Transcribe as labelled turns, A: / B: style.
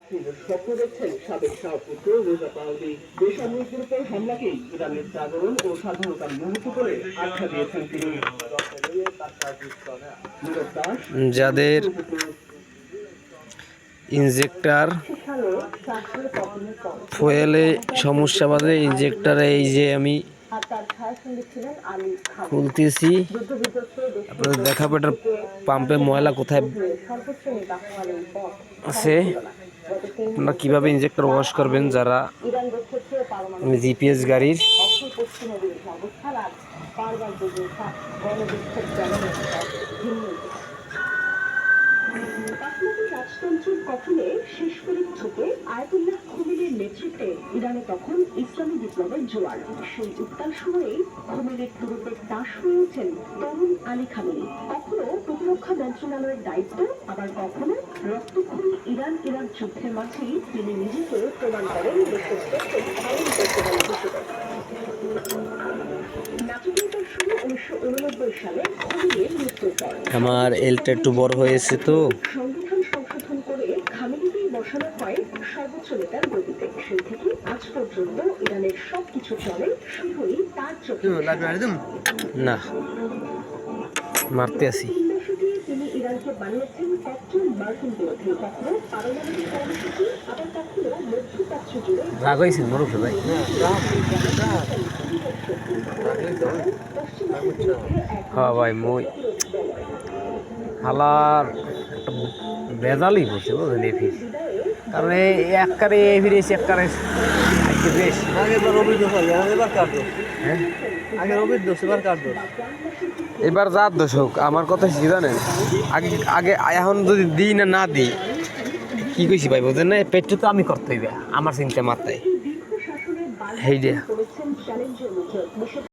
A: স্বপ্ন দেখছেন সাবেক শাহপুত্র রেজা পাউদি। বেসামরিকদের উপর হামলাকে ইরানের জাগরণ ও স্বাধীনতার মুহূর্ত করে আখ্যা দিয়েছেন তিনি।
B: যাদের ইনজেক্টর ফুয়েলে সমস্যা বাদে ইনজেক্টরে এই যে আমি খুলতেছি, আপনাদের দেখাবো এটার পাম্পে ময়লা কোথায় আছে, আপনারা কীভাবে ইনজেক্টর ওয়াশ করবেন যারা জিপিএস গাড়ির।
C: রাজতন্ত্রের কখনে শেষ পরীক্ষকে আয়াতুল্লাহ খোমেনির নেতৃত্বে ইরানে তখন ইসলামী বিপ্লবের জোয়ার। সেই উত্তাল সময়েই খোমেনির তুরুপে দাস হয়ে ওঠেন তরুণ আলী খামেনি। কখনো প্রতিরক্ষা মন্ত্রণালয়ের দায়িত্ব, আবার কখনো রক্তক্ষয়ী ইরান যুদ্ধের মাঝেই তিনি নিজেকে প্রমাণ করেন দেশের প্রত্যেক আইন প্রতিবাদী হিসেবে। নাটকীয়তার শুরু 1989 সালে খোমেনির মৃত্যুর পর।
B: আমার এলটা একটু বড় হয়েছে তো
C: সংবিধান সংশোধন করে খামেনিকেই বসানো হয় সর্বোচ্চ নেতার গদিতে। সেই থেকে আজ পর্যন্ত ইরানের সবকিছু চলে শুধুই তার চোখে।
B: না মারতে আসি।
C: তিনি ইরানকে বানিয়েছেন কখনো মার্কিন বিরোধী, কখনো পারমাণবিক কর্মসূচি, আবার কখনো মধ্যপ্রাচ্য জুড়ে
B: রাগ হয়েছেন মরুফে ভাই। হ্যাঁ ভাই মই হালার একটা বেজালই বলছে বুঝলেন এফিস, কারণ এই একবারে এফির এসে একবারে বেশ এবার যার দোষ হোক, আমার কথা কি জানেন, আগে আগে এখন যদি দিই না দিই কি কইছি ভাই বোঝেন না, পেটটা তো আমি করতে হইবে আমার চিন্তা মাথায়। হেই দিয়া